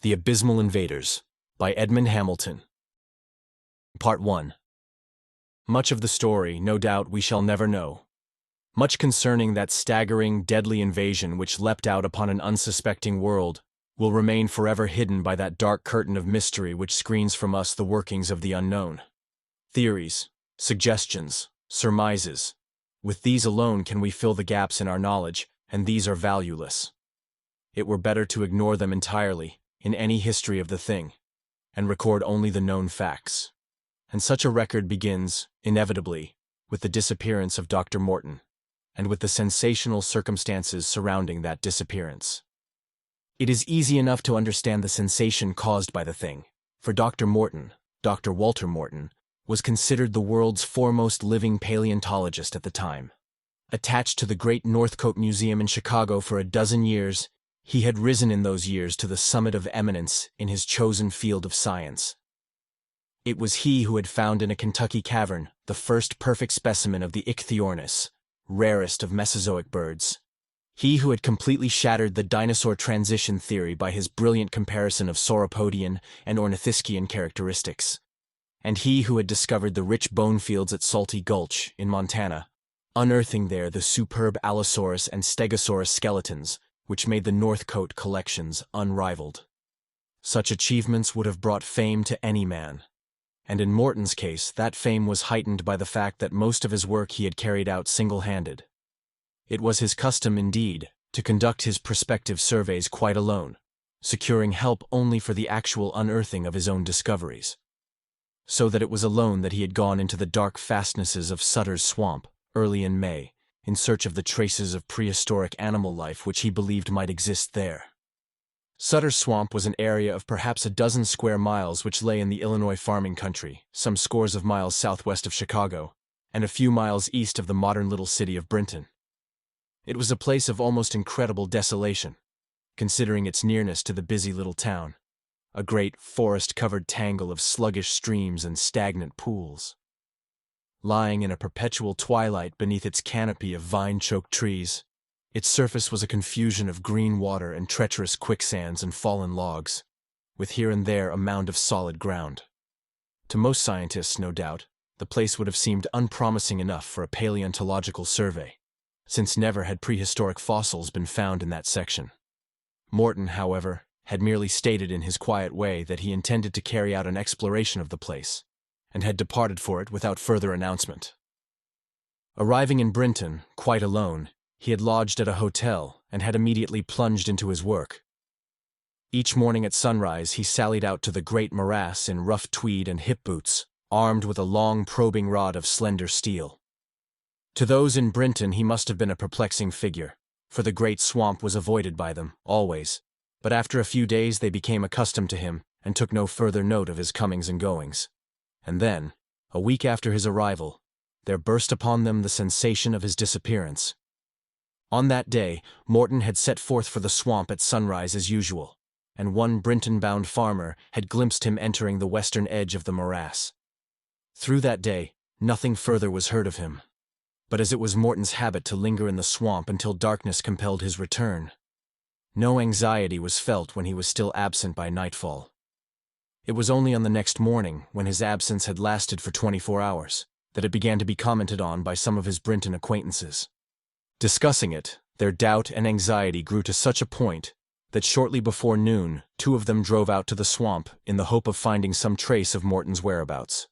The Abysmal Invaders, by Edmond Hamilton. Part 1. Much of the story, no doubt, we shall never know. Much concerning that staggering, deadly invasion which leapt out upon an unsuspecting world will remain forever hidden by that dark curtain of mystery which screens from us the workings of the unknown. Theories, suggestions, surmises. With these alone can we fill the gaps in our knowledge, and these are valueless. It were better to ignore them entirely, in any history of the thing, and record only the known facts. And such a record begins, inevitably, with the disappearance of Dr. Morton, and with the sensational circumstances surrounding that disappearance. It is easy enough to understand the sensation caused by the thing, for Dr. Morton, Dr. Walter Morton, was considered the world's foremost living paleontologist at the time. Attached to the great Northcote Museum in Chicago for a dozen years, he had risen in those years to the summit of eminence in his chosen field of science. It was he who had found in a Kentucky cavern the first perfect specimen of the Ichthyornis, rarest of Mesozoic birds. He who had completely shattered the dinosaur transition theory by his brilliant comparison of sauropodian and ornithischian characteristics. And he who had discovered the rich bone fields at Salty Gulch in Montana, unearthing there the superb Allosaurus and Stegosaurus skeletons, which made the Northcote collections unrivaled. Such achievements would have brought fame to any man, and in Morton's case that fame was heightened by the fact that most of his work he had carried out single-handed. It was his custom, indeed, to conduct his prospective surveys quite alone, securing help only for the actual unearthing of his own discoveries. So that it was alone that he had gone into the dark fastnesses of Sutter's Swamp, early in May, in search of the traces of prehistoric animal life which he believed might exist there. Sutter's Swamp was an area of perhaps a dozen square miles which lay in the Illinois farming country, some scores of miles southwest of Chicago, and a few miles east of the modern little city of Brinton. It was a place of almost incredible desolation, considering its nearness to the busy little town, a great forest-covered tangle of sluggish streams and stagnant pools. Lying in a perpetual twilight beneath its canopy of vine-choked trees, its surface was a confusion of green water and treacherous quicksands and fallen logs, with here and there a mound of solid ground. To most scientists, no doubt, the place would have seemed unpromising enough for a paleontological survey, since never had prehistoric fossils been found in that section. Morton, however, had merely stated in his quiet way that he intended to carry out an exploration of the place, and had departed for it without further announcement. Arriving in Brinton, quite alone, he had lodged at a hotel and had immediately plunged into his work. Each morning at sunrise he sallied out to the great morass in rough tweed and hip boots, armed with a long probing rod of slender steel. To those in Brinton he must have been a perplexing figure, for the great swamp was avoided by them, always, but after a few days they became accustomed to him and took no further note of his comings and goings. And then, a week after his arrival, there burst upon them the sensation of his disappearance. On that day, Morton had set forth for the swamp at sunrise as usual, and one Brinton-bound farmer had glimpsed him entering the western edge of the morass. Through that day, nothing further was heard of him, but as it was Morton's habit to linger in the swamp until darkness compelled his return, no anxiety was felt when he was still absent by nightfall. It was only on the next morning, when his absence had lasted for 24 hours, that it began to be commented on by some of his Brinton acquaintances. Discussing it, their doubt and anxiety grew to such a point that shortly before noon, two of them drove out to the swamp in the hope of finding some trace of Morton's whereabouts.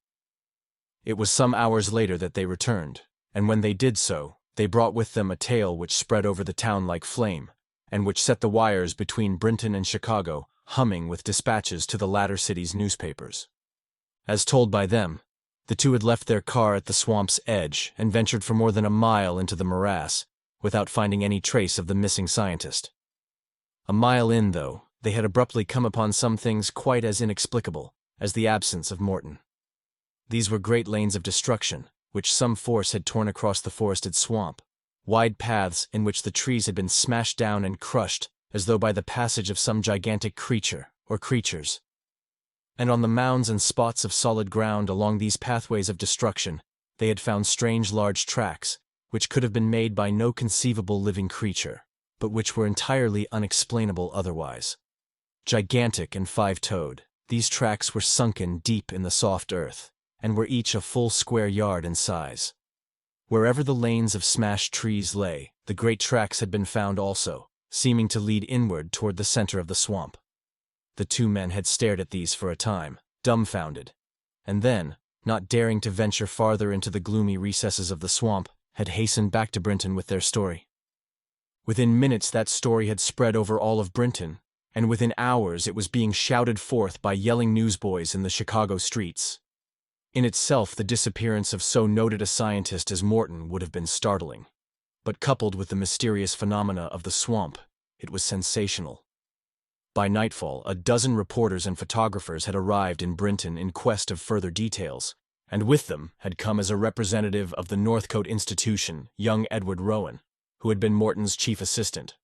It was some hours later that they returned, and when they did so, they brought with them a tale which spread over the town like flame, and which set the wires between Brinton and Chicago humming with dispatches to the latter city's newspapers. As told by them, the two had left their car at the swamp's edge and ventured for more than a mile into the morass, without finding any trace of the missing scientist. A mile in, though, they had abruptly come upon some things quite as inexplicable as the absence of Morton. These were great lanes of destruction, which some force had torn across the forested swamp, wide paths in which the trees had been smashed down and crushed as though by the passage of some gigantic creature or creatures. And on the mounds and spots of solid ground along these pathways of destruction, they had found strange large tracks, which could have been made by no conceivable living creature, but which were entirely unexplainable otherwise. Gigantic and five-toed, these tracks were sunken deep in the soft earth, and were each a full square yard in size. Wherever the lanes of smashed trees lay, the great tracks had been found also, seeming to lead inward toward the center of the swamp. The two men had stared at these for a time, dumbfounded, and then, not daring to venture farther into the gloomy recesses of the swamp, had hastened back to Brinton with their story. Within minutes that story had spread over all of Brinton, and within hours it was being shouted forth by yelling newsboys in the Chicago streets. In itself, the disappearance of so noted a scientist as Morton would have been startling. But coupled with the mysterious phenomena of the swamp, it was sensational. By nightfall, a dozen reporters and photographers had arrived in Brinton in quest of further details, and with them had come as a representative of the Northcote Institution, young Edward Rowan, who had been Morton's chief assistant.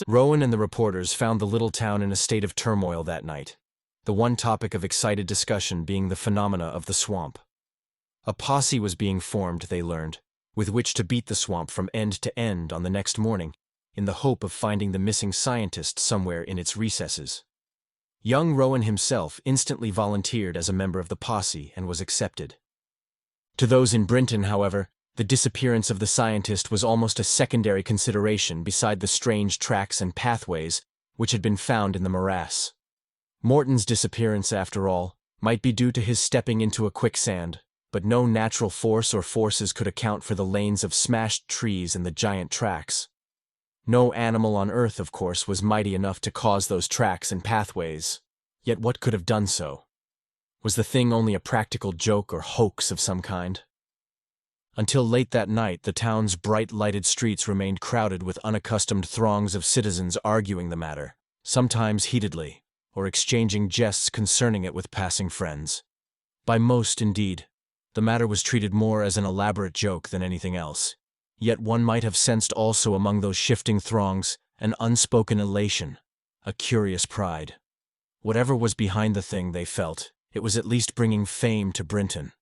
Rowan and the reporters found the little town in a state of turmoil that night, the one topic of excited discussion being the phenomena of the swamp. A posse was being formed, they learned, with which to beat the swamp from end to end on the next morning, in the hope of finding the missing scientist somewhere in its recesses. Young Rowan himself instantly volunteered as a member of the posse and was accepted. To those in Brinton, however, the disappearance of the scientist was almost a secondary consideration beside the strange tracks and pathways which had been found in the morass. Morton's disappearance, after all, might be due to his stepping into a quicksand, but no natural force or forces could account for the lanes of smashed trees and the giant tracks. No animal on Earth, of course, was mighty enough to cause those tracks and pathways. Yet what could have done so? Was the thing only a practical joke or hoax of some kind? Until late that night, the town's bright-lighted streets remained crowded with unaccustomed throngs of citizens arguing the matter, sometimes heatedly, or exchanging jests concerning it with passing friends. By most, indeed, the matter was treated more as an elaborate joke than anything else. Yet one might have sensed also among those shifting throngs an unspoken elation, a curious pride. Whatever was behind the thing, they felt, it was at least bringing fame to Brinton.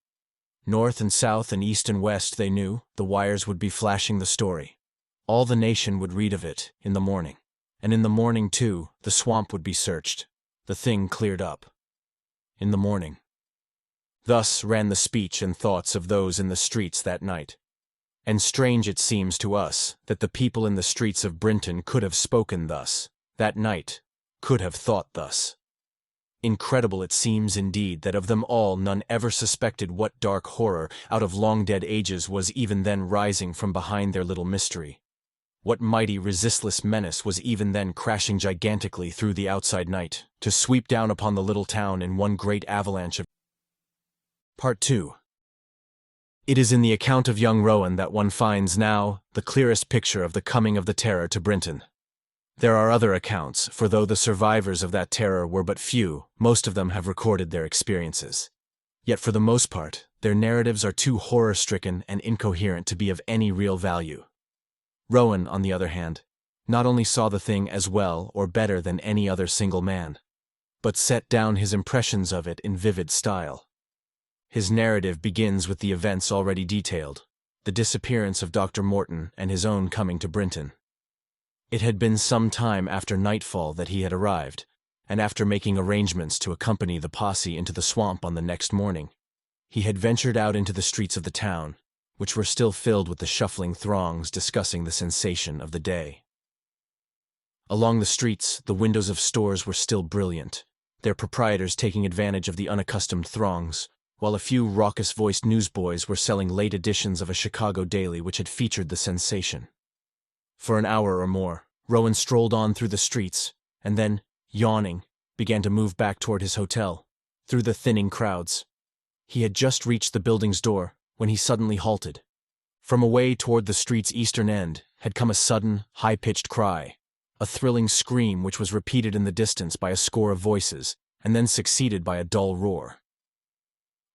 North and south and east and west, they knew, the wires would be flashing the story. All the nation would read of it in the morning. And in the morning, too, the swamp would be searched, the thing cleared up. In the morning. Thus ran the speech and thoughts of those in the streets that night. And strange it seems to us that the people in the streets of Brinton could have spoken thus, that night, could have thought thus. Incredible it seems indeed that of them all none ever suspected what dark horror out of long-dead ages was even then rising from behind their little mystery. What mighty resistless menace was even then crashing gigantically through the outside night, to sweep down upon the little town in one great avalanche of... Part 2. It is in the account of young Rowan that one finds now the clearest picture of the coming of the terror to Brinton. There are other accounts, for though the survivors of that terror were but few, most of them have recorded their experiences. Yet for the most part, their narratives are too horror-stricken and incoherent to be of any real value. Rowan, on the other hand, not only saw the thing as well or better than any other single man, but set down his impressions of it in vivid style. His narrative begins with the events already detailed, the disappearance of Dr. Morton and his own coming to Brinton. It had been some time after nightfall that he had arrived, and after making arrangements to accompany the posse into the swamp on the next morning, he had ventured out into the streets of the town, which were still filled with the shuffling throngs discussing the sensation of the day. Along the streets, the windows of stores were still brilliant, their proprietors taking advantage of the unaccustomed throngs, while a few raucous-voiced newsboys were selling late editions of a Chicago daily which had featured the sensation. For an hour or more, Rowan strolled on through the streets, and then, yawning, began to move back toward his hotel, through the thinning crowds. He had just reached the building's door when he suddenly halted. From away toward the street's eastern end had come a sudden, high-pitched cry, a thrilling scream which was repeated in the distance by a score of voices, and then succeeded by a dull roar.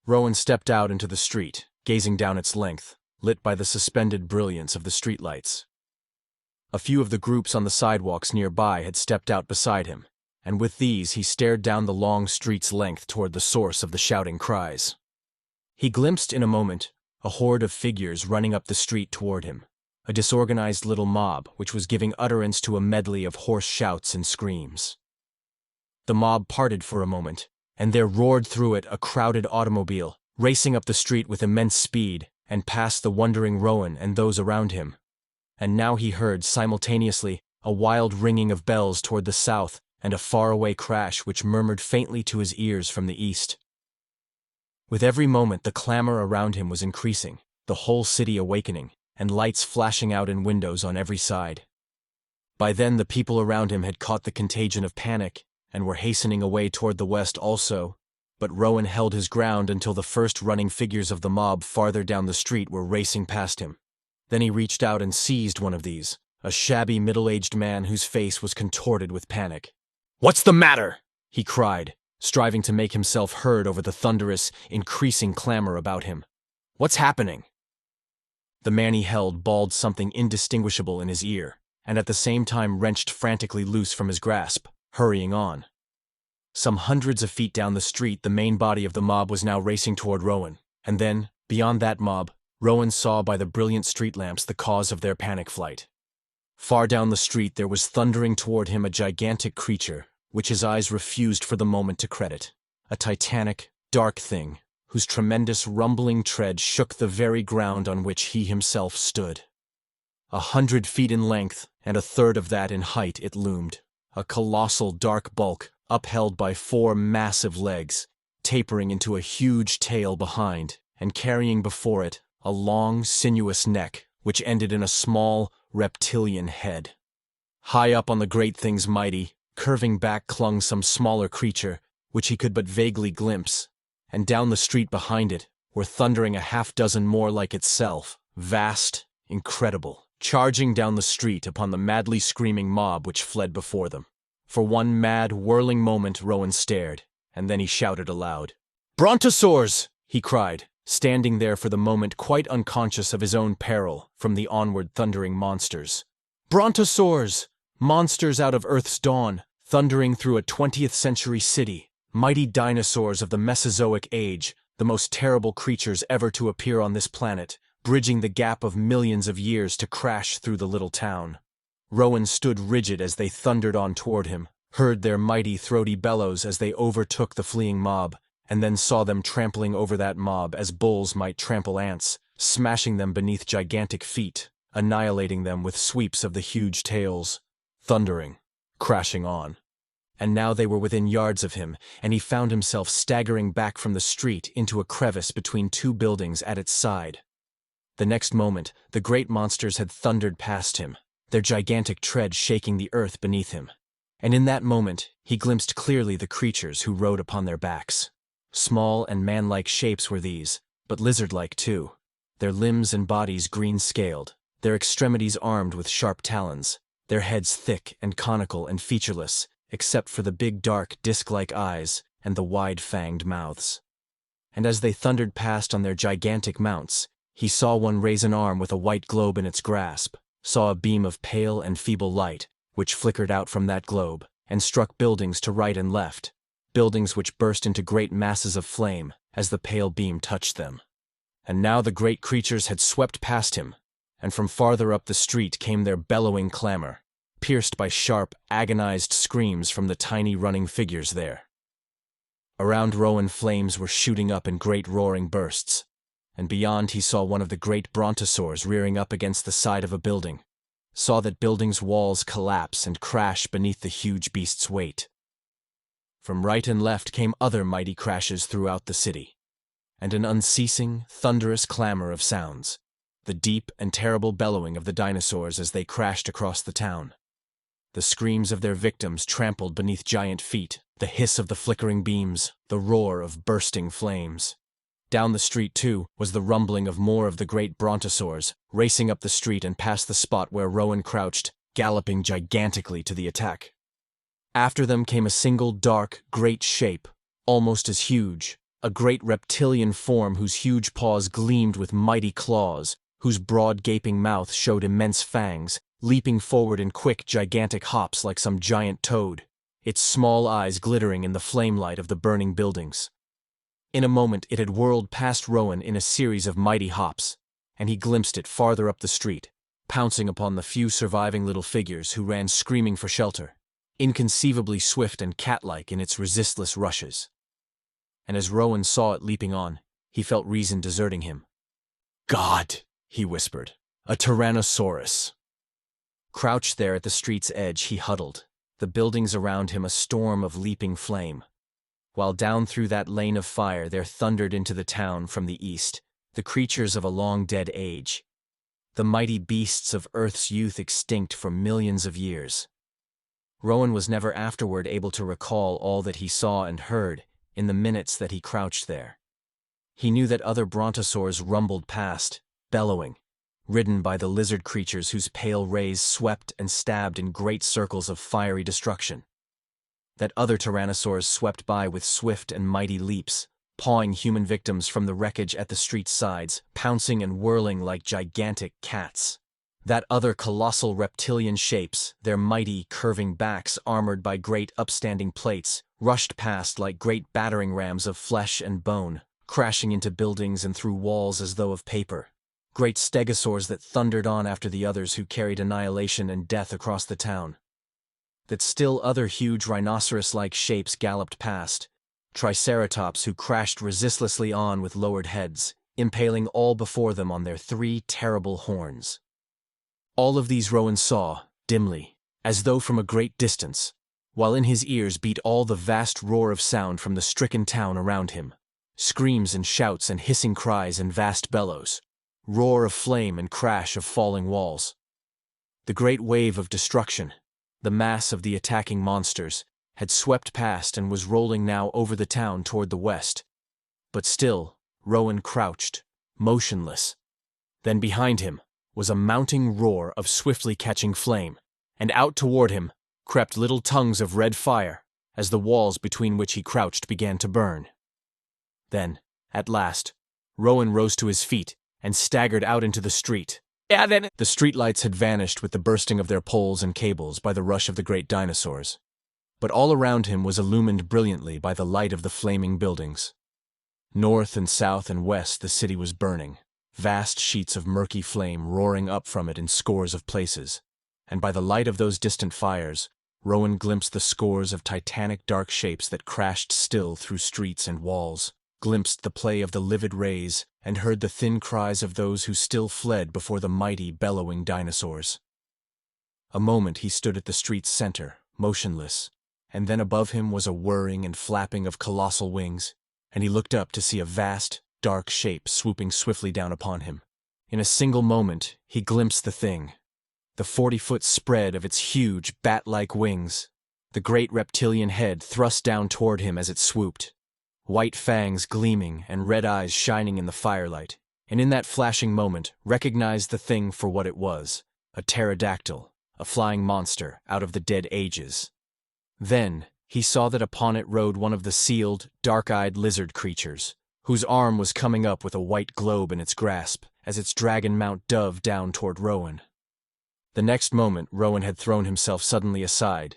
Rowan stepped out into the street, gazing down its length, lit by the suspended brilliance of the streetlights. A few of the groups on the sidewalks nearby had stepped out beside him, and with these he stared down the long street's length toward the source of the shouting cries. He glimpsed in a moment a horde of figures running up the street toward him, a disorganized little mob which was giving utterance to a medley of hoarse shouts and screams. The mob parted for a moment, and there roared through it a crowded automobile, racing up the street with immense speed, and past the wondering Rowan and those around him. And now he heard, simultaneously, a wild ringing of bells toward the south, and a faraway crash which murmured faintly to his ears from the east. With every moment the clamor around him was increasing, the whole city awakening, and lights flashing out in windows on every side. By then the people around him had caught the contagion of panic, and were hastening away toward the west also, but Rowan held his ground until the first running figures of the mob farther down the street were racing past him. Then he reached out and seized one of these, a shabby middle-aged man whose face was contorted with panic. "What's the matter?" he cried, striving to make himself heard over the thunderous, increasing clamor about him. "What's happening?" The man he held bawled something indistinguishable in his ear, and at the same time wrenched frantically loose from his grasp, hurrying on. Some hundreds of feet down the street, the main body of the mob was now racing toward Rowan, and then, beyond that mob, Rowan saw by the brilliant street lamps the cause of their panic flight. Far down the street there was thundering toward him a gigantic creature, which his eyes refused for the moment to credit. A titanic, dark thing, whose tremendous rumbling tread shook the very ground on which he himself stood. 100 feet in length, and a third of that in height it loomed, a colossal dark bulk, upheld by 4 massive legs, tapering into a huge tail behind, and carrying before it a long, sinuous neck, which ended in a small, reptilian head. High up on the great thing's mighty, curving back clung some smaller creature, which he could but vaguely glimpse, and down the street behind it were thundering a half-dozen more like itself, vast, incredible, charging down the street upon the madly screaming mob which fled before them. For one mad, whirling moment Rowan stared, and then he shouted aloud. "Brontosaurs!" he cried, standing there for the moment quite unconscious of his own peril from the onward thundering monsters. "Brontosaurs! Monsters out of Earth's dawn, thundering through a 20th-century city, mighty dinosaurs of the Mesozoic age, the most terrible creatures ever to appear on this planet, bridging the gap of millions of years to crash through the little town." Rowan stood rigid as they thundered on toward him, heard their mighty throaty bellows as they overtook the fleeing mob, and then saw them trampling over that mob as bulls might trample ants, smashing them beneath gigantic feet, annihilating them with sweeps of the huge tails, thundering, crashing on. And now they were within yards of him, and he found himself staggering back from the street into a crevice between 2 buildings at its side. The next moment, the great monsters had thundered past him, their gigantic tread shaking the earth beneath him. And in that moment, he glimpsed clearly the creatures who rode upon their backs. Small and man-like shapes were these, but lizard-like too, their limbs and bodies green-scaled, their extremities armed with sharp talons, their heads thick and conical and featureless, except for the big dark disc-like eyes and the wide-fanged mouths. And as they thundered past on their gigantic mounts, he saw one raise an arm with a white globe in its grasp, saw a beam of pale and feeble light, which flickered out from that globe, and struck buildings to right and left, buildings which burst into great masses of flame as the pale beam touched them. And now the great creatures had swept past him, and from farther up the street came their bellowing clamor, pierced by sharp, agonized screams from the tiny running figures there. Around Rowan flames were shooting up in great roaring bursts, and beyond he saw one of the great brontosaurs rearing up against the side of a building, saw that building's walls collapse and crash beneath the huge beast's weight. From right and left came other mighty crashes throughout the city, and an unceasing, thunderous clamor of sounds, the deep and terrible bellowing of the dinosaurs as they crashed across the town, the screams of their victims trampled beneath giant feet, the hiss of the flickering beams, the roar of bursting flames. Down the street, too, was the rumbling of more of the great brontosaurs, racing up the street and past the spot where Rowan crouched, galloping gigantically to the attack. After them came a single dark, great shape, almost as huge, a great reptilian form whose huge paws gleamed with mighty claws, whose broad gaping mouth showed immense fangs, leaping forward in quick, gigantic hops like some giant toad, its small eyes glittering in the flame light of the burning buildings. In a moment it had whirled past Rowan in a series of mighty hops, and he glimpsed it farther up the street, pouncing upon the few surviving little figures who ran screaming for shelter, inconceivably swift and cat-like in its resistless rushes. And as Rowan saw it leaping on, he felt reason deserting him. "God!" he whispered. "A Tyrannosaurus!" Crouched there at the street's edge, he huddled, the buildings around him a storm of leaping flame, while down through that lane of fire there thundered into the town from the east the creatures of a long-dead age, the mighty beasts of Earth's youth extinct for millions of years. Rowan was never afterward able to recall all that he saw and heard in the minutes that he crouched there. He knew that other brontosaurs rumbled past, bellowing, ridden by the lizard creatures whose pale rays swept and stabbed in great circles of fiery destruction. That other tyrannosaurs swept by with swift and mighty leaps, pawing human victims from the wreckage at the street's sides, pouncing and whirling like gigantic cats. That other colossal reptilian shapes, their mighty, curving backs armored by great upstanding plates, rushed past like great battering rams of flesh and bone, crashing into buildings and through walls as though of paper. Great stegosaurs that thundered on after the others who carried annihilation and death across the town. That still other huge rhinoceros-like shapes galloped past, triceratops who crashed resistlessly on with lowered heads, impaling all before them on their 3 terrible horns. All of these Rowan saw, dimly, as though from a great distance, while in his ears beat all the vast roar of sound from the stricken town around him. Screams and shouts and hissing cries and vast bellows, roar of flame and crash of falling walls. The great wave of destruction, the mass of the attacking monsters, had swept past and was rolling now over the town toward the west. But still, Rowan crouched, motionless. Then behind him was a mounting roar of swiftly catching flame, and out toward him crept little tongues of red fire as the walls between which he crouched began to burn. Then, at last, Rowan rose to his feet and staggered out into the street. The streetlights had vanished with the bursting of their poles and cables by the rush of the great dinosaurs. But all around him was illumined brilliantly by the light of the flaming buildings. North and south and west the city was burning, vast sheets of murky flame roaring up from it in scores of places, and by the light of those distant fires, Rowan glimpsed the scores of titanic dark shapes that crashed still through streets and walls, glimpsed the play of the livid rays, and heard the thin cries of those who still fled before the mighty, bellowing dinosaurs. A moment he stood at the street's center, motionless, and then above him was a whirring and flapping of colossal wings, and he looked up to see a vast, dark shape swooping swiftly down upon him. In a single moment, he glimpsed the thing, the 40-foot spread of its huge, bat-like wings, the great reptilian head thrust down toward him as it swooped, white fangs gleaming and red eyes shining in the firelight, and in that flashing moment recognized the thing for what it was, a pterodactyl, a flying monster out of the dead ages. Then he saw that upon it rode one of the sealed, dark-eyed lizard creatures, whose arm was coming up with a white globe in its grasp as its dragon mount dove down toward Rowan. The next moment Rowan had thrown himself suddenly aside,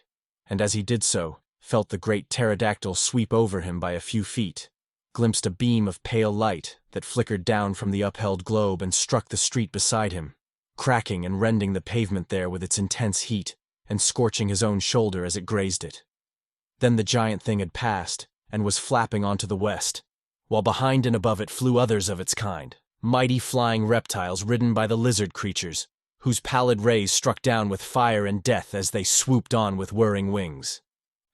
and as he did so, felt the great pterodactyl sweep over him by a few feet, glimpsed a beam of pale light that flickered down from the upheld globe and struck the street beside him, cracking and rending the pavement there with its intense heat, and scorching his own shoulder as it grazed it. Then the giant thing had passed, and was flapping onto the west, while behind and above it flew others of its kind, mighty flying reptiles ridden by the lizard creatures, whose pallid rays struck down with fire and death as they swooped on with whirring wings.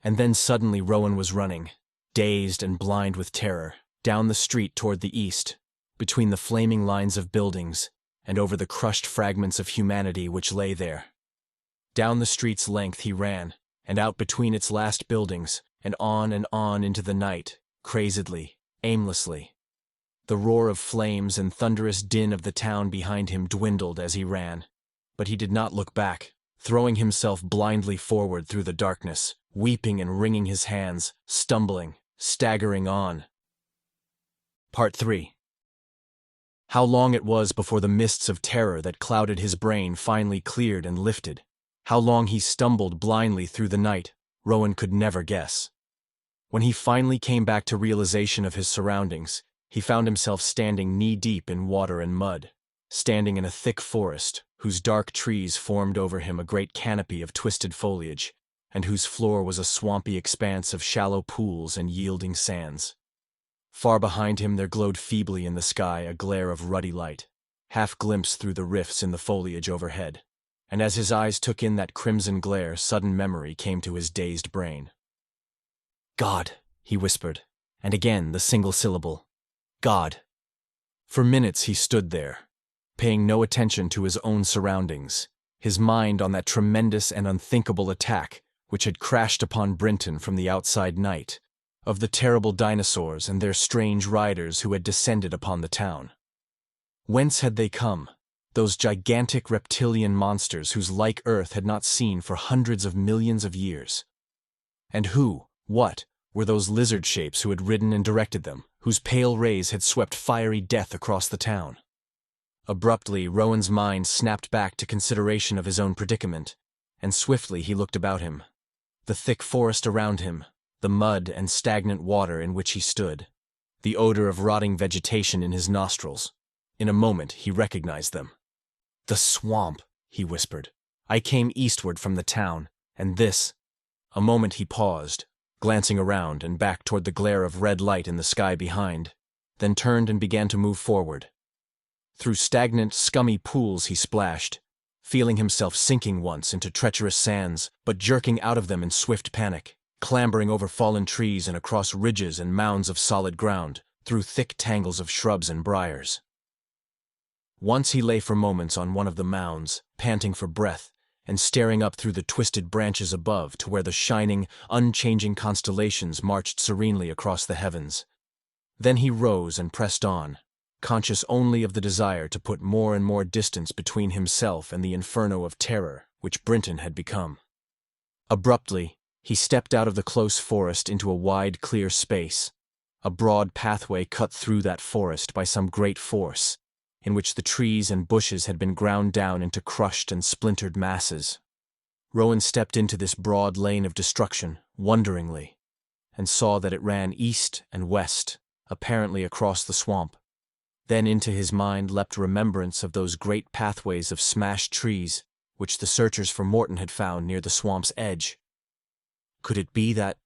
And then suddenly Rowan was running, dazed and blind with terror, down the street toward the east, between the flaming lines of buildings, and over the crushed fragments of humanity which lay there. Down the street's length he ran, and out between its last buildings, and on into the night, crazedly, aimlessly. The roar of flames and thunderous din of the town behind him dwindled as he ran, but he did not look back, throwing himself blindly forward through the darkness, weeping and wringing his hands, stumbling, staggering on. Part 3. How long it was before the mists of terror that clouded his brain finally cleared and lifted. How long he stumbled blindly through the night, Rowan could never guess. When he finally came back to realization of his surroundings, he found himself standing knee-deep in water and mud, standing in a thick forest, whose dark trees formed over him a great canopy of twisted foliage, and whose floor was a swampy expanse of shallow pools and yielding sands. Far behind him there glowed feebly in the sky a glare of ruddy light, half glimpsed through the rifts in the foliage overhead, and as his eyes took in that crimson glare, sudden memory came to his dazed brain. "God," he whispered, and again the single syllable, "God." For minutes he stood there, paying no attention to his own surroundings, his mind on that tremendous and unthinkable attack which had crashed upon Brinton from the outside night, of the terrible dinosaurs and their strange riders who had descended upon the town. Whence had they come, those gigantic reptilian monsters whose like Earth had not seen for hundreds of millions of years? And what, were those lizard shapes who had ridden and directed them, whose pale rays had swept fiery death across the town? Abruptly, Rowan's mind snapped back to consideration of his own predicament, and swiftly he looked about him. The thick forest around him, the mud and stagnant water in which he stood, the odor of rotting vegetation in his nostrils. In a moment he recognized them. "The swamp," he whispered. "I came eastward from the town, and this—" A moment he paused, glancing around and back toward the glare of red light in the sky behind, then turned and began to move forward. Through stagnant, scummy pools he splashed, feeling himself sinking once into treacherous sands, but jerking out of them in swift panic, clambering over fallen trees and across ridges and mounds of solid ground, through thick tangles of shrubs and briars. Once he lay for moments on one of the mounds, panting for breath, and staring up through the twisted branches above to where the shining, unchanging constellations marched serenely across the heavens. Then he rose and pressed on, conscious only of the desire to put more and more distance between himself and the inferno of terror which Brinton had become. Abruptly, he stepped out of the close forest into a wide, clear space, a broad pathway cut through that forest by some great force, in which the trees and bushes had been ground down into crushed and splintered masses. Rowan stepped into this broad lane of destruction, wonderingly, and saw that it ran east and west, apparently across the swamp. Then into his mind leapt remembrance of those great pathways of smashed trees which the searchers for Morton had found near the swamp's edge. Could it be that—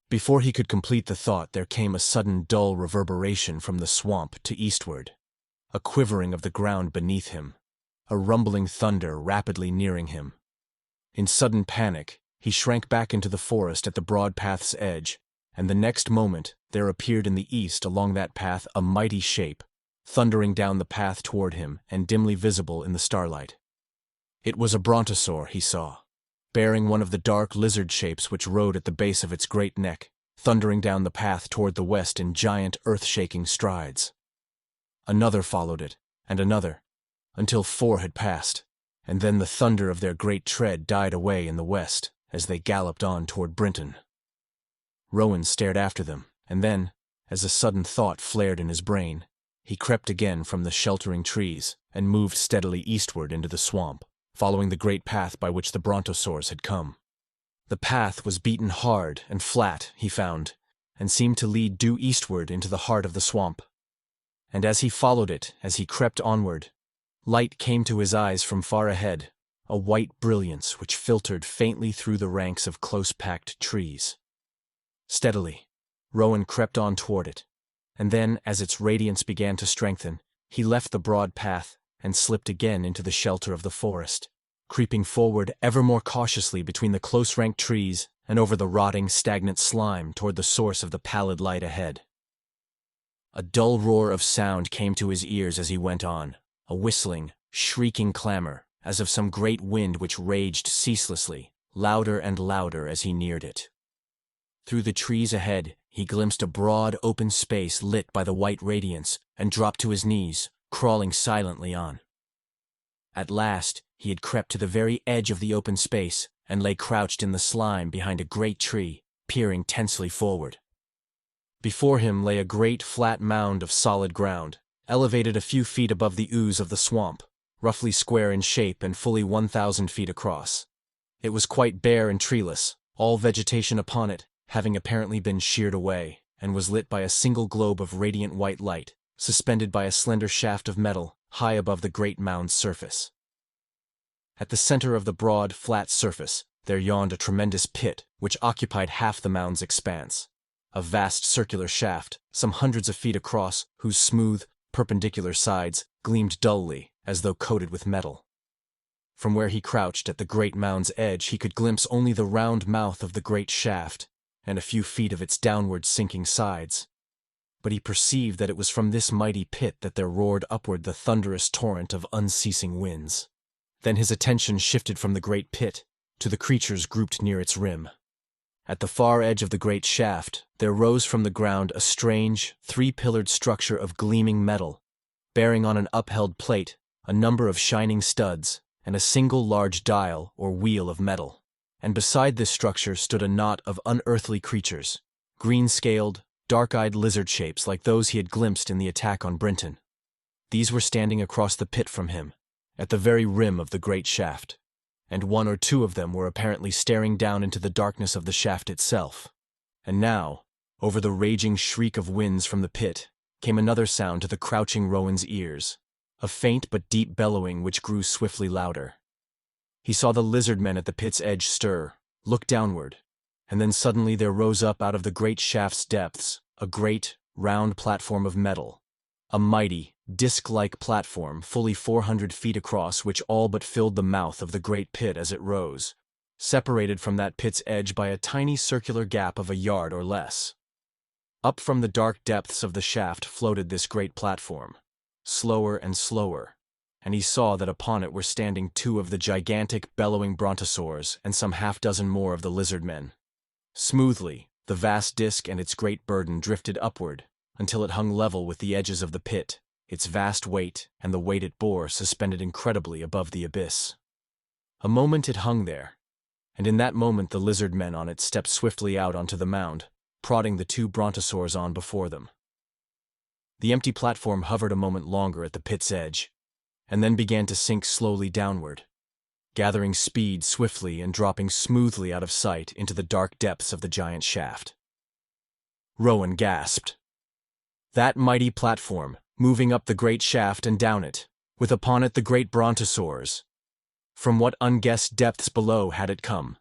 Before he could complete the thought, there came a sudden dull reverberation from the swamp to eastward, a quivering of the ground beneath him, a rumbling thunder rapidly nearing him. In sudden panic, he shrank back into the forest at the broad path's edge, and the next moment there appeared in the east along that path a mighty shape, thundering down the path toward him and dimly visible in the starlight. It was a brontosaur, he saw, bearing one of the dark lizard shapes which rode at the base of its great neck, thundering down the path toward the west in giant, earth-shaking strides. Another followed it, and another, until 4 had passed, and then the thunder of their great tread died away in the west as they galloped on toward Brinton. Rowan stared after them, and then, as a sudden thought flared in his brain, he crept again from the sheltering trees and moved steadily eastward into the swamp, following the great path by which the brontosaurs had come. The path was beaten hard and flat, he found, and seemed to lead due eastward into the heart of the swamp. And as he followed it, as he crept onward, light came to his eyes from far ahead, a white brilliance which filtered faintly through the ranks of close-packed trees. Steadily, Rowan crept on toward it, and then, as its radiance began to strengthen, he left the broad path and slipped again into the shelter of the forest, creeping forward ever more cautiously between the close-ranked trees and over the rotting, stagnant slime toward the source of the pallid light ahead. A dull roar of sound came to his ears as he went on, a whistling, shrieking clamor, as of some great wind which raged ceaselessly, louder and louder as he neared it. Through the trees ahead, he glimpsed a broad, open space lit by the white radiance, and dropped to his knees, crawling silently on. At last, he had crept to the very edge of the open space, and lay crouched in the slime behind a great tree, peering tensely forward. Before him lay a great, flat mound of solid ground, elevated a few feet above the ooze of the swamp, roughly square in shape and fully 1,000 feet across. It was quite bare and treeless, all vegetation upon it having apparently been sheared away, and was lit by a single globe of radiant white light, suspended by a slender shaft of metal high above the great mound's surface. At the center of the broad, flat surface, there yawned a tremendous pit which occupied half the mound's expanse. A vast circular shaft, some hundreds of feet across, whose smooth, perpendicular sides gleamed dully as though coated with metal. From where he crouched at the great mound's edge, he could glimpse only the round mouth of the great shaft and a few feet of its downward sinking sides. But he perceived that it was from this mighty pit that there roared upward the thunderous torrent of unceasing winds. Then his attention shifted from the great pit to the creatures grouped near its rim. At the far edge of the great shaft, there rose from the ground a strange, three-pillared structure of gleaming metal, bearing on an upheld plate a number of shining studs and a single large dial or wheel of metal. And beside this structure stood a knot of unearthly creatures, green-scaled, dark-eyed lizard shapes like those he had glimpsed in the attack on Brinton. These were standing across the pit from him, at the very rim of the great shaft, and one or two of them were apparently staring down into the darkness of the shaft itself. And now, over the raging shriek of winds from the pit, came another sound to the crouching Rowan's ears, a faint but deep bellowing which grew swiftly louder. He saw the lizard men at the pit's edge stir, look downward, and then suddenly there rose up out of the great shaft's depths a great, round platform of metal, a mighty, disc-like platform fully 400 feet across which all but filled the mouth of the great pit as it rose, separated from that pit's edge by a tiny circular gap of a yard or less. Up from the dark depths of the shaft floated this great platform, slower and slower, and he saw that upon it were standing two of the gigantic, bellowing brontosaurs and some half-dozen more of the lizard men. Smoothly, the vast disc and its great burden drifted upward until it hung level with the edges of the pit, its vast weight and the weight it bore suspended incredibly above the abyss. A moment it hung there, and in that moment the lizard men on it stepped swiftly out onto the mound, prodding the two brontosaurs on before them. The empty platform hovered a moment longer at the pit's edge, and then began to sink slowly downward, gathering speed swiftly and dropping smoothly out of sight into the dark depths of the giant shaft. Rowan gasped. That mighty platform, moving up the great shaft and down it, with upon it the great brontosaurs. From what unguessed depths below had it come?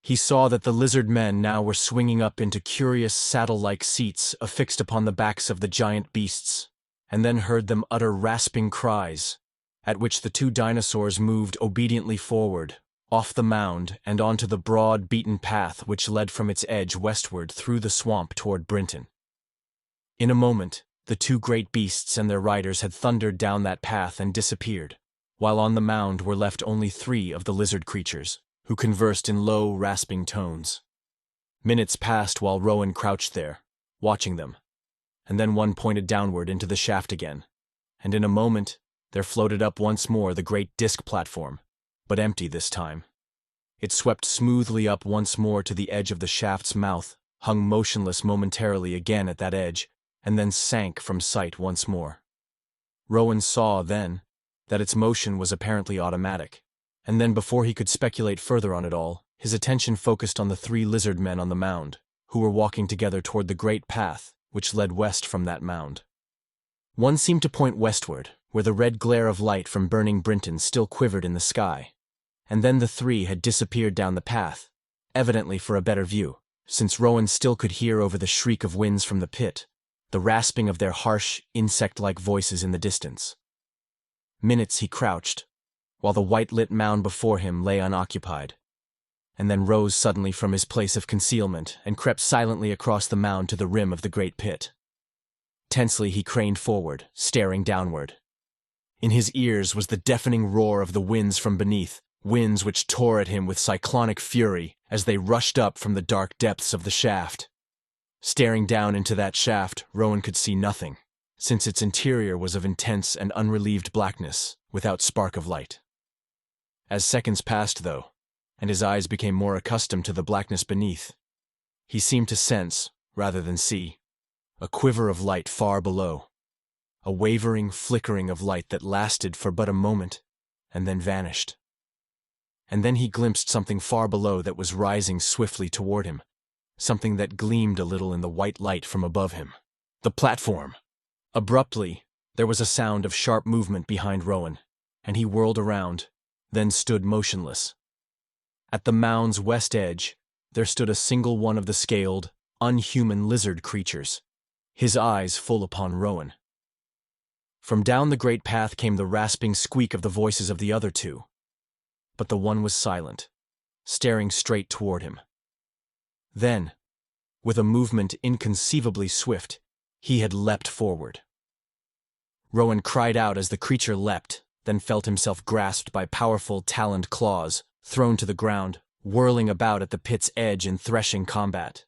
He saw that the lizard men now were swinging up into curious saddle-like seats affixed upon the backs of the giant beasts, and then heard them utter rasping cries, at which the two dinosaurs moved obediently forward, off the mound and onto the broad, beaten path which led from its edge westward through the swamp toward Brinton. In a moment, the two great beasts and their riders had thundered down that path and disappeared, while on the mound were left only three of the lizard creatures, who conversed in low, rasping tones. Minutes passed while Rowan crouched there, watching them, and then one pointed downward into the shaft again, and in a moment there floated up once more the great disc platform, but empty this time. It swept smoothly up once more to the edge of the shaft's mouth, hung motionless momentarily again at that edge, and then sank from sight once more. Rowan saw, then, that its motion was apparently automatic, and then before he could speculate further on it all, his attention focused on the three lizard men on the mound, who were walking together toward the great path which led west from that mound. One seemed to point westward, where the red glare of light from burning Brinton still quivered in the sky, and then the three had disappeared down the path, evidently for a better view, since Rowan still could hear over the shriek of winds from the pit, the rasping of their harsh, insect-like voices in the distance. Minutes he crouched, while the white-lit mound before him lay unoccupied, and then rose suddenly from his place of concealment and crept silently across the mound to the rim of the great pit. Tensely he craned forward, staring downward. In his ears was the deafening roar of the winds from beneath, winds which tore at him with cyclonic fury as they rushed up from the dark depths of the shaft. Staring down into that shaft, Rowan could see nothing, since its interior was of intense and unrelieved blackness, without spark of light. As seconds passed, though, and his eyes became more accustomed to the blackness beneath, he seemed to sense, rather than see, a quiver of light far below, a wavering, flickering of light that lasted for but a moment, and then vanished. And then he glimpsed something far below that was rising swiftly toward him, something that gleamed a little in the white light from above him. The platform! Abruptly, there was a sound of sharp movement behind Rowan, and he whirled around, then stood motionless. At the mound's west edge, there stood a single one of the scaled, unhuman lizard creatures, his eyes full upon Rowan. From down the great path came the rasping squeak of the voices of the other two, but the one was silent, staring straight toward him. Then, with a movement inconceivably swift, he had leapt forward. Rowan cried out as the creature leapt, then felt himself grasped by powerful, taloned claws, thrown to the ground, whirling about at the pit's edge in threshing combat.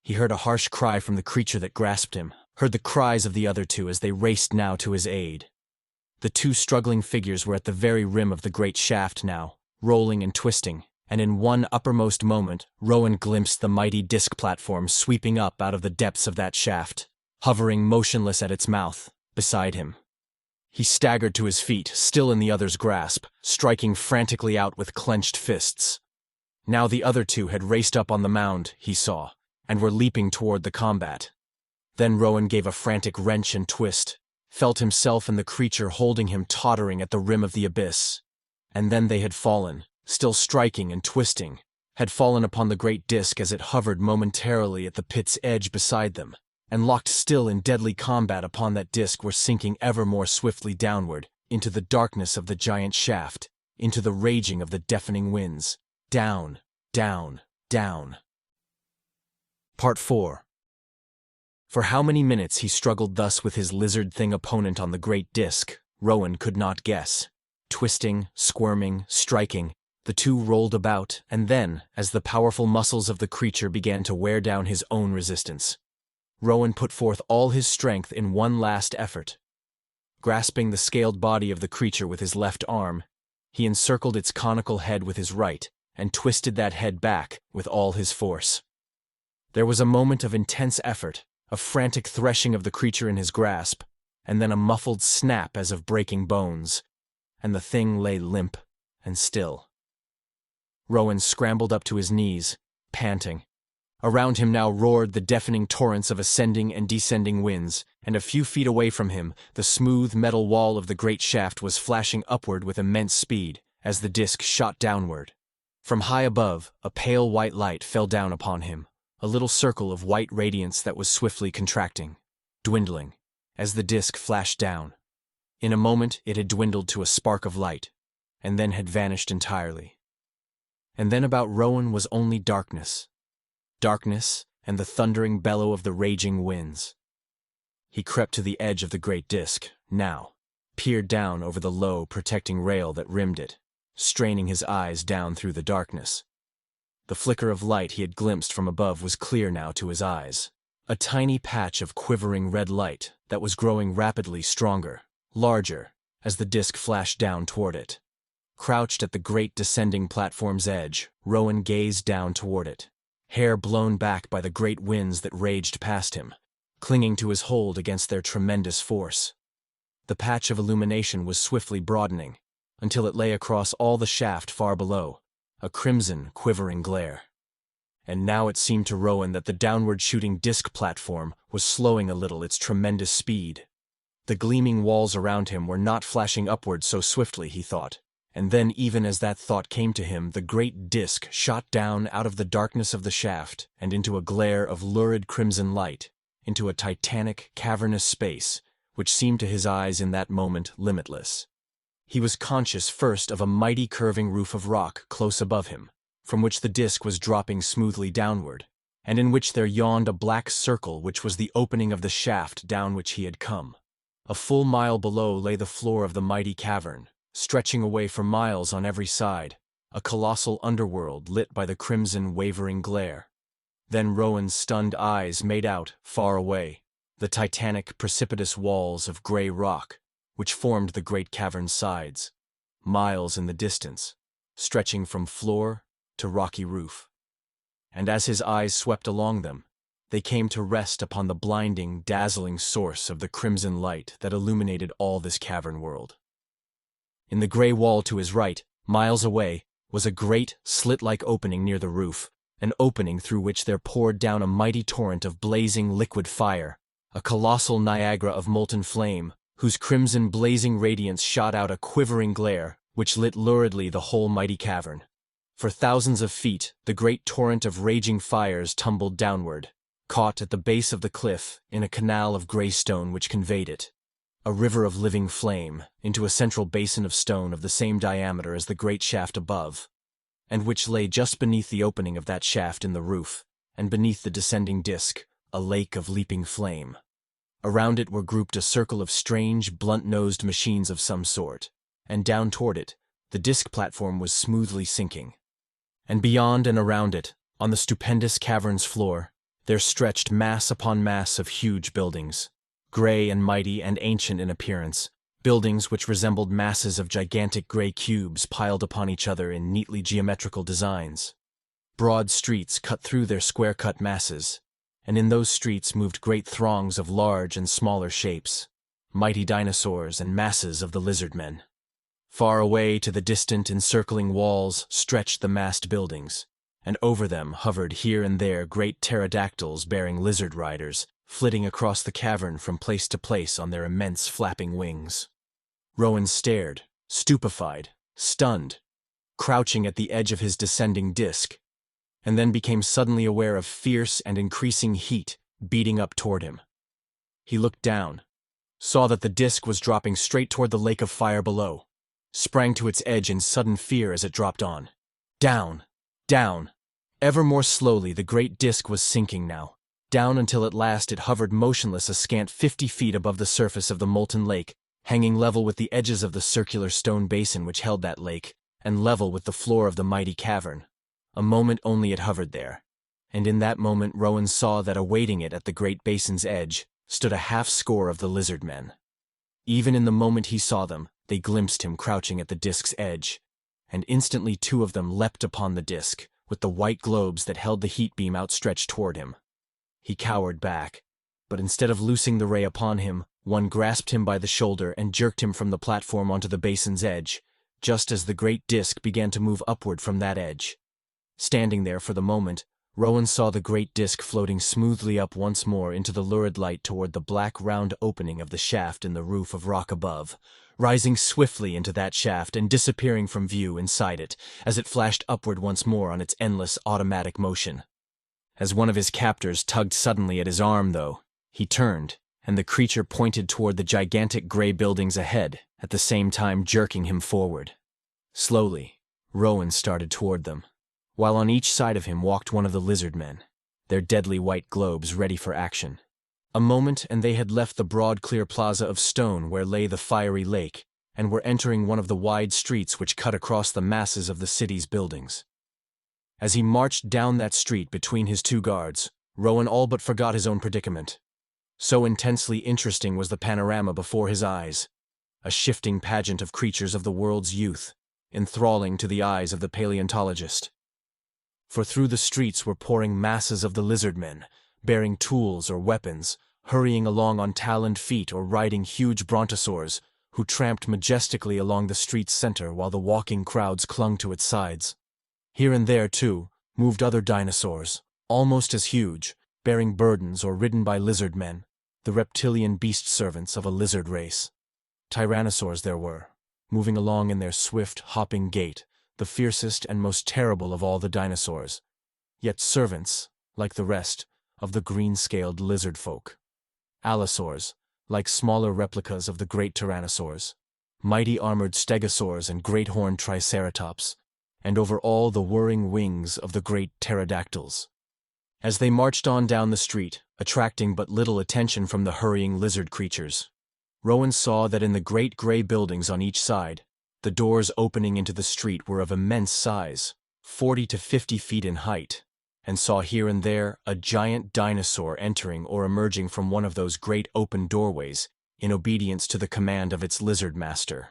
He heard a harsh cry from the creature that grasped him, heard the cries of the other two as they raced now to his aid. The two struggling figures were at the very rim of the great shaft now, rolling and twisting, and in one uppermost moment, Rowan glimpsed the mighty disc platform sweeping up out of the depths of that shaft, hovering motionless at its mouth, beside him. He staggered to his feet, still in the other's grasp, striking frantically out with clenched fists. Now the other two had raced up on the mound, he saw, and were leaping toward the combat. Then Rowan gave a frantic wrench and twist, felt himself and the creature holding him tottering at the rim of the abyss. And then they had fallen, still striking and twisting, had fallen upon the great disc as it hovered momentarily at the pit's edge beside them, and locked still in deadly combat upon that disc were sinking ever more swiftly downward, into the darkness of the giant shaft, into the raging of the deafening winds. Down, down, down. Part 4. For how many minutes he struggled thus with his lizard-thing opponent on the great disc, Rowan could not guess. Twisting, squirming, striking, the two rolled about, and then, as the powerful muscles of the creature began to wear down his own resistance, Rowan put forth all his strength in one last effort. Grasping the scaled body of the creature with his left arm, he encircled its conical head with his right, and twisted that head back with all his force. There was a moment of intense effort, a frantic threshing of the creature in his grasp, and then a muffled snap as of breaking bones, and the thing lay limp and still. Rowan scrambled up to his knees, panting. Around him now roared the deafening torrents of ascending and descending winds, and a few feet away from him, the smooth metal wall of the great shaft was flashing upward with immense speed as the disc shot downward. From high above, a pale white light fell down upon him, a little circle of white radiance that was swiftly contracting, dwindling, as the disc flashed down. In a moment it had dwindled to a spark of light, and then had vanished entirely. And then about Rowan was only darkness. Darkness and the thundering bellow of the raging winds. He crept to the edge of the great disc, now, peered down over the low, protecting rail that rimmed it, straining his eyes down through the darkness. The flicker of light he had glimpsed from above was clear now to his eyes, a tiny patch of quivering red light that was growing rapidly stronger, larger, as the disc flashed down toward it. Crouched at the great descending platform's edge, Rowan gazed down toward it, hair blown back by the great winds that raged past him, clinging to his hold against their tremendous force. The patch of illumination was swiftly broadening, until it lay across all the shaft far below, a crimson, quivering glare. And now it seemed to Rowan that the downward-shooting disc platform was slowing a little its tremendous speed. The gleaming walls around him were not flashing upward so swiftly, he thought. And then, even as that thought came to him, the great disc shot down out of the darkness of the shaft and into a glare of lurid crimson light, into a titanic, cavernous space, which seemed to his eyes in that moment limitless. He was conscious first of a mighty curving roof of rock close above him, from which the disc was dropping smoothly downward, and in which there yawned a black circle which was the opening of the shaft down which he had come. A full mile below lay the floor of the mighty cavern, stretching away for miles on every side, a colossal underworld lit by the crimson wavering glare. Then Rowan's stunned eyes made out, far away, the titanic precipitous walls of gray rock, which formed the great cavern's sides, miles in the distance, stretching from floor to rocky roof. And as his eyes swept along them, they came to rest upon the blinding, dazzling source of the crimson light that illuminated all this cavern world. In the gray wall to his right, miles away, was a great, slit-like opening near the roof, an opening through which there poured down a mighty torrent of blazing liquid fire, a colossal Niagara of molten flame, whose crimson blazing radiance shot out a quivering glare which lit luridly the whole mighty cavern. For thousands of feet, the great torrent of raging fires tumbled downward, caught at the base of the cliff in a canal of gray stone which conveyed it, a river of living flame, into a central basin of stone of the same diameter as the great shaft above, and which lay just beneath the opening of that shaft in the roof, and beneath the descending disk, a lake of leaping flame. Around it were grouped a circle of strange, blunt-nosed machines of some sort, and down toward it, the disk platform was smoothly sinking. And beyond and around it, on the stupendous cavern's floor, there stretched mass upon mass of huge buildings, gray and mighty and ancient in appearance, buildings which resembled masses of gigantic gray cubes piled upon each other in neatly geometrical designs. Broad streets cut through their square-cut masses, and in those streets moved great throngs of large and smaller shapes, mighty dinosaurs and masses of the lizard men. Far away to the distant encircling walls stretched the massed buildings, and over them hovered here and there great pterodactyls bearing lizard riders, flitting across the cavern from place to place on their immense flapping wings. Rowan stared, stupefied, stunned, crouching at the edge of his descending disk, and then became suddenly aware of fierce and increasing heat beating up toward him. He looked down, saw that the disk was dropping straight toward the lake of fire below, sprang to its edge in sudden fear as it dropped on. Down, down. Ever more slowly the great disk was sinking now, down until at last it hovered motionless a scant 50 feet above the surface of the molten lake, hanging level with the edges of the circular stone basin which held that lake, and level with the floor of the mighty cavern. A moment only it hovered there, and in that moment Rowan saw that awaiting it at the great basin's edge stood a half-score of the lizard men. Even in the moment he saw them, they glimpsed him crouching at the disk's edge, and instantly 2 of them leapt upon the disk, with the white globes that held the heat beam outstretched toward him. He cowered back, but instead of loosing the ray upon him, one grasped him by the shoulder and jerked him from the platform onto the basin's edge, just as the great disk began to move upward from that edge. Standing there for the moment, Rowan saw the great disk floating smoothly up once more into the lurid light toward the black round opening of the shaft in the roof of rock above, rising swiftly into that shaft and disappearing from view inside it as it flashed upward once more on its endless automatic motion. As one of his captors tugged suddenly at his arm, though, he turned, and the creature pointed toward the gigantic gray buildings ahead, at the same time jerking him forward. Slowly, Rowan started toward them, while on each side of him walked one of the lizard men, their deadly white globes ready for action. A moment and they had left the broad clear plaza of stone where lay the fiery lake, and were entering one of the wide streets which cut across the masses of the city's buildings. As he marched down that street between his 2 guards, Rowan all but forgot his own predicament. So intensely interesting was the panorama before his eyes, a shifting pageant of creatures of the world's youth, enthralling to the eyes of the paleontologist. For through the streets were pouring masses of the lizard men, bearing tools or weapons, hurrying along on taloned feet or riding huge brontosaurs, who tramped majestically along the street's center while the walking crowds clung to its sides. Here and there, too, moved other dinosaurs, almost as huge, bearing burdens or ridden by lizard men, the reptilian beast servants of a lizard race. Tyrannosaurs there were, moving along in their swift, hopping gait, the fiercest and most terrible of all the dinosaurs, yet servants, like the rest, of the green-scaled lizard folk. Allosaurs, like smaller replicas of the great tyrannosaurs, mighty armored stegosaurs and great horned triceratops, and over all the whirring wings of the great pterodactyls. As they marched on down the street, attracting but little attention from the hurrying lizard creatures, Rowan saw that in the great gray buildings on each side, the doors opening into the street were of immense size, 40 to 50 feet in height, and saw here and there a giant dinosaur entering or emerging from one of those great open doorways in obedience to the command of its lizard master.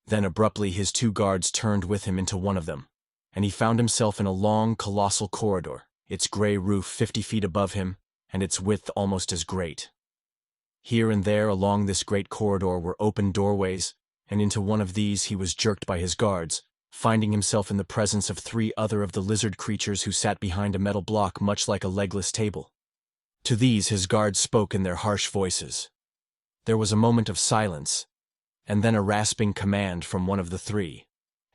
Then abruptly his 2 guards turned with him into one of them, and he found himself in a long, colossal corridor, its gray roof 50 feet above him, and its width almost as great. Here and there along this great corridor were open doorways, and into one of these he was jerked by his guards, finding himself in the presence of 3 other of the lizard creatures who sat behind a metal block much like a legless table. To these his guards spoke in their harsh voices. There was a moment of silence, and then a rasping command from one of the 3.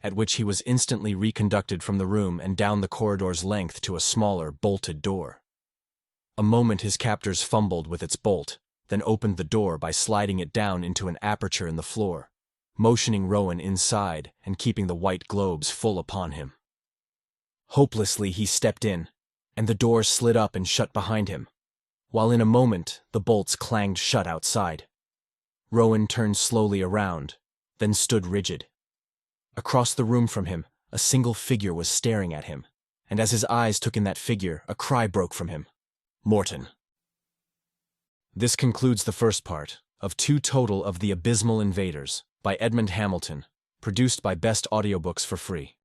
at which he was instantly reconducted from the room and down the corridor's length to a smaller, bolted door. A moment his captors fumbled with its bolt, then opened the door by sliding it down into an aperture in the floor, motioning Rowan inside and keeping the white globes full upon him. Hopelessly he stepped in, and the door slid up and shut behind him, while in a moment the bolts clanged shut outside. Rowan turned slowly around, then stood rigid. Across the room from him, a single figure was staring at him, and as his eyes took in that figure, a cry broke from him. Morton. This concludes the first part of 2 total of The Abysmal Invaders by Edmond Hamilton, produced by Best Audiobooks for free.